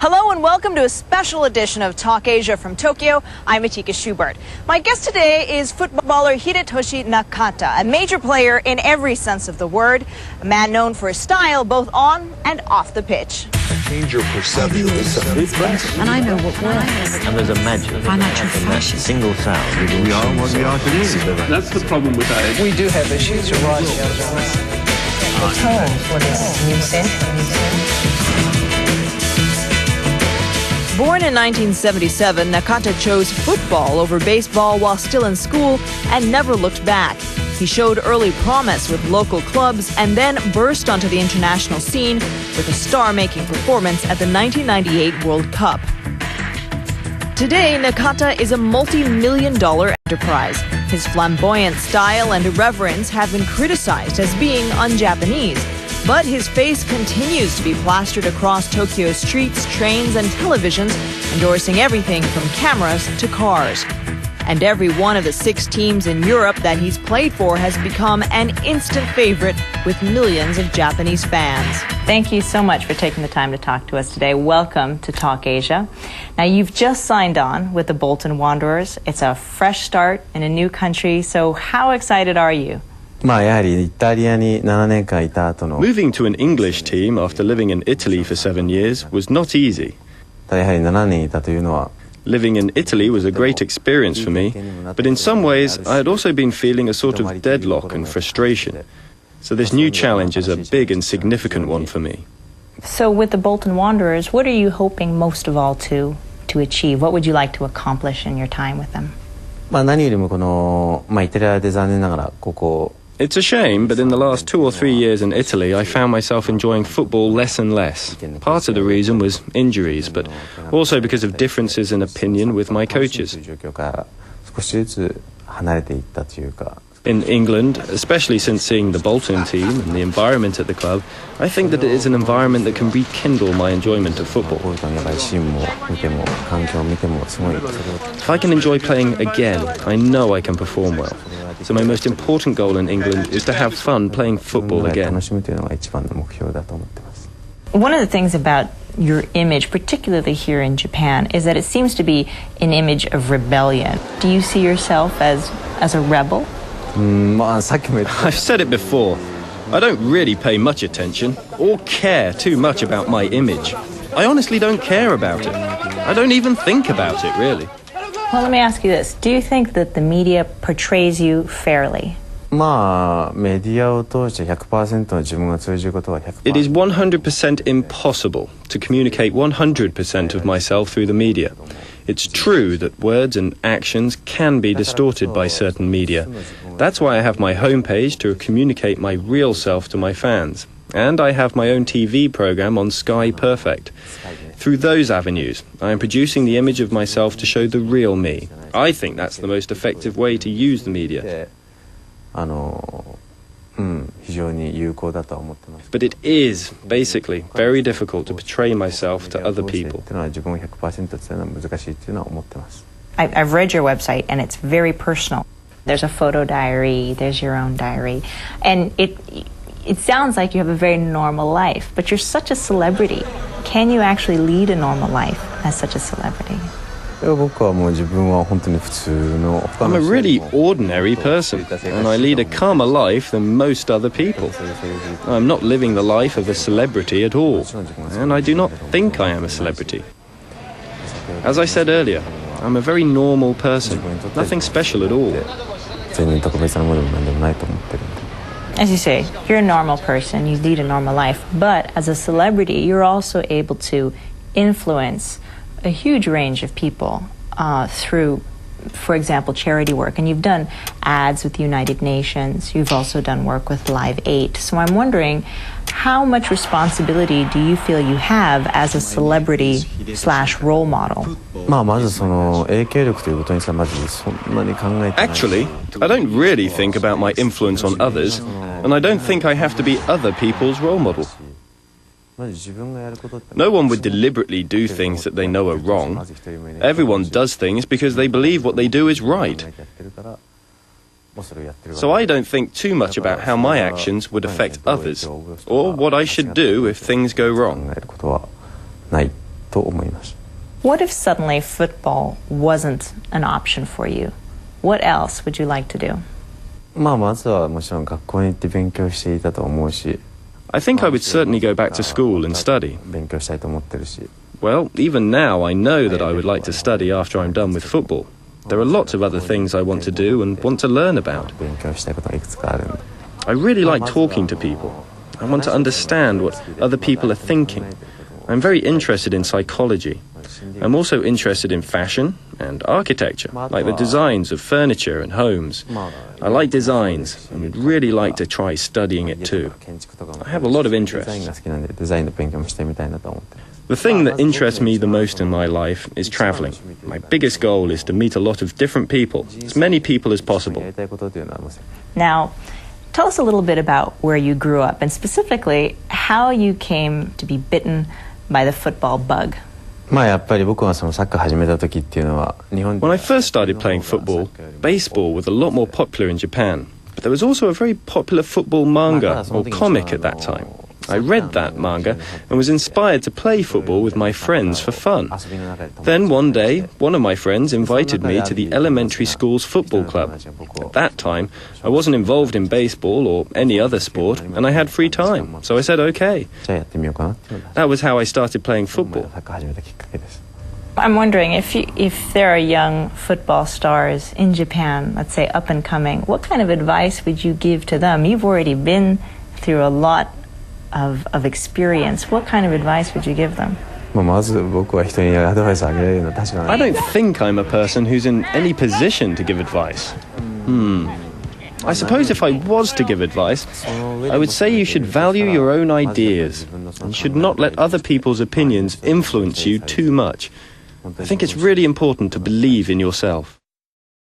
Hello and welcome to a special edition of Talk Asia from Tokyo. I'm Atika Schubert. My guest today is footballer Hidetoshi Nakata, a major player in every sense of the word, a man known for his style both on and off the pitch. Change your perception. And I know what works. And there's a magic Financial in that fashion. single sound. We are what we are today. That's the problem with that. We do have issues arising out of the tone for this new century. Born in 1977, Nakata chose football over baseball while still in school and never looked back. He showed early promise with local clubs and then burst onto the international scene with a star-making performance at the 1998 World Cup. Today, Nakata is a multi-million-dollar enterprise. His flamboyant style and irreverence have been criticized as being un-Japanese. But his face continues to be plastered across Tokyo's streets, trains, and televisions, endorsing everything from cameras to cars. And every one of the 6 teams in Europe that he's played for has become an instant favorite with millions of Japanese fans. Thank you so much for taking the time to talk to us today. Welcome to Talk Asia. Now, you've just signed on with the Bolton Wanderers. It's a fresh start in a new country, so how excited are you? Moving to an English team after living in Italy for 7 years was not easy. Living in Italy was a great experience for me, but in some ways I had also been feeling a sort of deadlock and frustration. So this new challenge is a big and significant one for me. So with the Bolton Wanderers, what are you hoping most of all to achieve? What would you like to accomplish in your time with them? It's a shame, but in the last 2 or 3 years in Italy, I found myself enjoying football less and less. Part of the reason was injuries, but also because of differences in opinion with my coaches. In England, especially since seeing the Bolton team and the environment at the club, I think that it is an environment that can rekindle my enjoyment of football. If I can enjoy playing again, I know I can perform well. So my most important goal in England is to have fun playing football again. One of the things about your image, particularly here in Japan, is that it seems to be an image of rebellion. Do you see yourself as a rebel? I've said it before. I don't really pay much attention or care too much about my image. I honestly don't care about it. I don't even think about it, really. Well, let me ask you this. Do you think that the media portrays you fairly? It is 100% impossible to communicate 100% of myself through the media. It's true that words and actions can be distorted by certain media. That's why I have my homepage to communicate my real self to my fans. And I have my own TV program on Sky Perfect. Through those avenues, I am producing the image of myself to show the real me. I think that's the most effective way to use the media. But it is, basically, very difficult to portray myself to other people. I've read your website, and it's very personal. There's a photo diary, there's your own diary, and it sounds like you have a very normal life, but you're such a celebrity. Can you actually lead a normal life as such a celebrity? I'm a really ordinary person, and I lead a calmer life than most other people. I'm not living the life of a celebrity at all, and I do not think I am a celebrity. As I said earlier, I'm a very normal person, nothing special at all. As you say, you're a normal person, you lead a normal life, but as a celebrity, you're also able to influence a huge range of people through, for example, charity work. And you've done ads with the United Nations. You've also done work with Live 8. So I'm wondering, how much responsibility do you feel you have as a celebrity / role model? Actually, I don't really think about my influence on others, and I don't think I have to be other people's role model. No one would deliberately do things that they know are wrong. Everyone does things because they believe what they do is right. So I don't think too much about how my actions would affect others, or what I should do if things go wrong. と思います。 What if suddenly football wasn't an option for you? What else would you like to do? まずはもちろん学校に行って勉強していたと思うし、 I think I would certainly go back to school and study. 勉強したいと思ってるし。 Well, even now I know that I would like to study after I'm done with football. There are lots of other things I want to do and want to learn about. 勉強したいことがいくつかあるんで。 I really like talking to people. I want to understand what other people are thinking. I'm very interested in psychology. I'm also interested in fashion and architecture, like the designs of furniture and homes. I like designs and would really like to try studying it too. I have a lot of interests. The thing that interests me the most in my life is traveling. My biggest goal is to meet a lot of different people, as many people as possible. Now, tell us a little bit about where you grew up and specifically how you came to be bitten by the football bug. やっぱり僕がそのサッカー始めた時っていうのは日本 When I first started playing football, baseball was a lot more popular in Japan. But there was also a very popular football manga or comic at that time. I read that manga and was inspired to play football with my friends for fun. Then one day, one of my friends invited me to the elementary school's football club. At that time, I wasn't involved in baseball or any other sport, and I had free time, so I said okay. That was how I started playing football. I'm wondering if there are young football stars in Japan, let's say up and coming, what kind of advice would you give to them? You've already been through a lot of experience. What kind of advice would you give them? I don't think I'm a person who's in any position to give advice. I suppose if I was to give advice, I would say you should value your own ideas and should not let other people's opinions influence you too much. I think it's really important to believe in yourself.